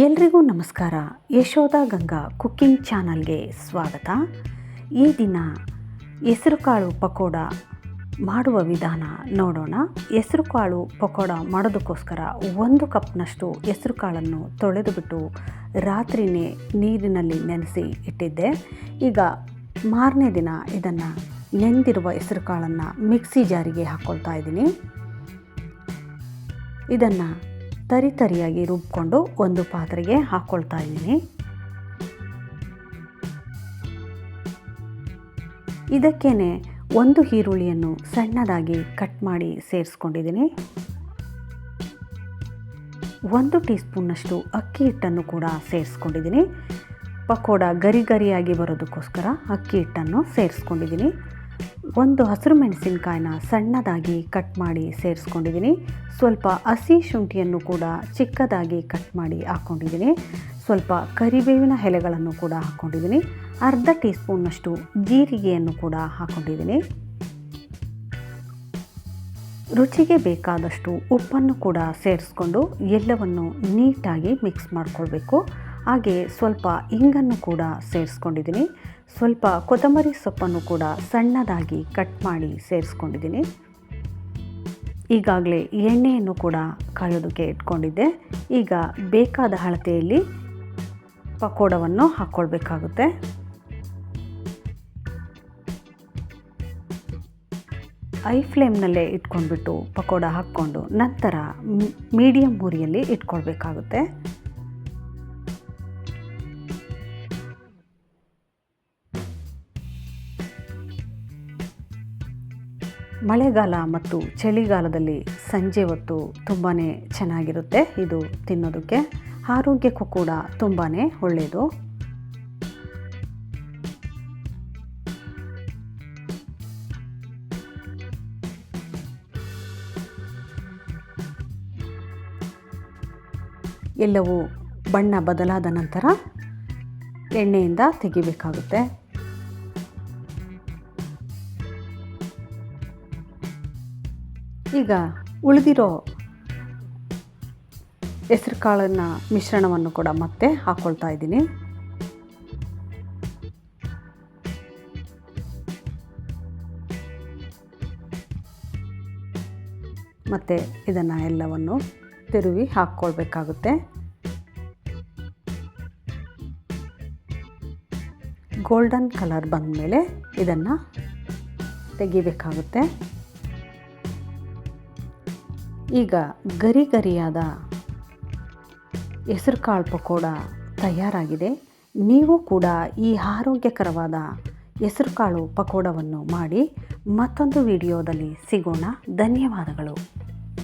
ಎಲ್ರಿಗೂ ನಮಸ್ಕಾರ. ಯಶೋಧ ಗಂಗಾ ಕುಕ್ಕಿಂಗ್ ಚಾನಲ್ಗೆ ಸ್ವಾಗತ. ಈ ದಿನ ಹೆಸರುಕಾಳು ಪಕೋಡ ಮಾಡುವ ವಿಧಾನ ನೋಡೋಣ. ಹೆಸರುಕಾಳು ಪಕೋಡ ಮಾಡೋದಕ್ಕೋಸ್ಕರ 1 ಕಪ್ನಷ್ಟು ಹೆಸರುಕಾಳನ್ನು ತೊಳೆದುಬಿಟ್ಟು ರಾತ್ರಿಯೇ ನೀರಿನಲ್ಲಿ ನೆನೆಸಿ ಇಟ್ಟಿದ್ದೆ. ಈಗ ಮಾರನೇ ದಿನ ಇದನ್ನು ನೆನೆದಿರುವ ಹೆಸರುಕಾಳನ್ನು ಮಿಕ್ಸಿ ಜಾರಿಗೆ ಹಾಕ್ಕೊಳ್ತಾ ಇದ್ದೀನಿ. ಇದನ್ನು ತರಿಯಾಗಿ ರುಬ್ಕೊಂಡು ಒಂದು ಪಾತ್ರೆಗೆ ಹಾಕ್ಕೊಳ್ತಾ ಇದ್ದೀನಿ. ಇದಕ್ಕೇನೆ 1 ಈರುಳ್ಳಿಯನ್ನು ಸಣ್ಣದಾಗಿ ಕಟ್ ಮಾಡಿ ಸೇರಿಸ್ಕೊಂಡಿದ್ದೀನಿ. 1 ಟೀ ಸ್ಪೂನ್ನಷ್ಟು ಅಕ್ಕಿ ಹಿಟ್ಟನ್ನು ಕೂಡ ಸೇರಿಸ್ಕೊಂಡಿದ್ದೀನಿ. ಪಕೋಡ ಗರಿಯಾಗಿ ಬರೋದಕ್ಕೋಸ್ಕರ ಅಕ್ಕಿ ಹಿಟ್ಟನ್ನು ಸೇರಿಸ್ಕೊಂಡಿದ್ದೀನಿ. 1 ಹಸಿರು ಮೆಣಸಿನಕಾಯಿನ ಸಣ್ಣದಾಗಿ ಕಟ್ ಮಾಡಿ ಸೇರಿಸ್ಕೊಂಡಿದ್ದೀನಿ. ಸ್ವಲ್ಪ ಹಸಿ ಶುಂಠಿಯನ್ನು ಕೂಡ ಚಿಕ್ಕದಾಗಿ ಕಟ್ ಮಾಡಿ ಹಾಕ್ಕೊಂಡಿದ್ದೀನಿ. ಸ್ವಲ್ಪ ಕರಿಬೇವಿನ ಎಲೆಗಳನ್ನು ಕೂಡ ಹಾಕ್ಕೊಂಡಿದ್ದೀನಿ. ಅರ್ಧ ಟೀ ಸ್ಪೂನ್ನಷ್ಟು ಜೀರಿಗೆಯನ್ನು ಕೂಡ ಹಾಕ್ಕೊಂಡಿದ್ದೀನಿ. ರುಚಿಗೆ ಬೇಕಾದಷ್ಟು ಉಪ್ಪನ್ನು ಕೂಡ ಸೇರಿಸ್ಕೊಂಡು ಎಲ್ಲವನ್ನು ನೀಟಾಗಿ ಮಿಕ್ಸ್ ಮಾಡ್ಕೊಳ್ಬೇಕು. ಹಾಗೆ ಸ್ವಲ್ಪ ಇಂಗನ್ನು ಕೂಡ ಸೇರಿಸ್ಕೊಂಡಿದ್ದೀನಿ. ಸ್ವಲ್ಪ ಕೊತ್ತಂಬರಿ ಸೊಪ್ಪನ್ನು ಕೂಡ ಸಣ್ಣದಾಗಿ ಕಟ್ ಮಾಡಿ ಸೇರಿಸ್ಕೊಂಡಿದ್ದೀನಿ. ಈಗಾಗಲೇ ಎಣ್ಣೆಯನ್ನು ಕೂಡ ಕಾಯೋದಕ್ಕೆ ಇಟ್ಕೊಂಡಿದ್ದೆ. ಈಗ ಬೇಕಾದ ಅಳತೆಯಲ್ಲಿ ಪಕೋಡವನ್ನು ಹಾಕ್ಕೊಳ್ಬೇಕಾಗುತ್ತೆ. ಹೈ ಫ್ಲೇಮ್ನಲ್ಲೇ ಇಟ್ಕೊಂಡ್ಬಿಟ್ಟು ಪಕೋಡ ಹಾಕ್ಕೊಂಡು ನಂತರ ಮೀಡಿಯಮ್ ಉರಿಯಲ್ಲಿ ಇಟ್ಕೊಳ್ಬೇಕಾಗುತ್ತೆ. ಮಳೆಗಾಲ ಮತ್ತು ಚಳಿಗಾಲದಲ್ಲಿ ಸಂಜೆ ಹೊತ್ತು ತುಂಬಾ ಚೆನ್ನಾಗಿರುತ್ತೆ ಇದು ತಿನ್ನೋದಕ್ಕೆ. ಆರೋಗ್ಯಕ್ಕೂ ಕೂಡ ತುಂಬಾ ಒಳ್ಳೆಯದು. ಎಲ್ಲವೂ ಬಣ್ಣ ಬದಲಾದ ನಂತರ ಎಣ್ಣೆಯಿಂದ ತೆಗಿಬೇಕಾಗುತ್ತೆ. ಈಗ ಉಳಿದಿರೋ ಹೆಸರುಕಾಳನ್ನು ಮಿಶ್ರಣವನ್ನು ಕೂಡ ಮತ್ತೆ ಹಾಕ್ಕೊಳ್ತಾ ಇದ್ದೀನಿ. ಮತ್ತು ಇದನ್ನು ಎಲ್ಲವನ್ನು ತಿರುವಿ ಹಾಕ್ಕೊಳ್ಬೇಕಾಗುತ್ತೆ. ಗೋಲ್ಡನ್ ಕಲರ್ ಬಂದ ಮೇಲೆ ಇದನ್ನು ತೆಗಿಬೇಕಾಗುತ್ತೆ. ಈಗ ಗರಿಯಾದ ಹೆಸರುಕಾಳು ಪಕೋಡ ತಯಾರಾಗಿದೆ. ನೀವು ಕೂಡ ಈ ಆರೋಗ್ಯಕರವಾದ ಹೆಸರುಕಾಳು ಪಕೋಡವನ್ನು ಮಾಡಿ. ಮತ್ತೊಂದು ವಿಡಿಯೋದಲ್ಲಿ ಸಿಗೋಣ. ಧನ್ಯವಾದಗಳು.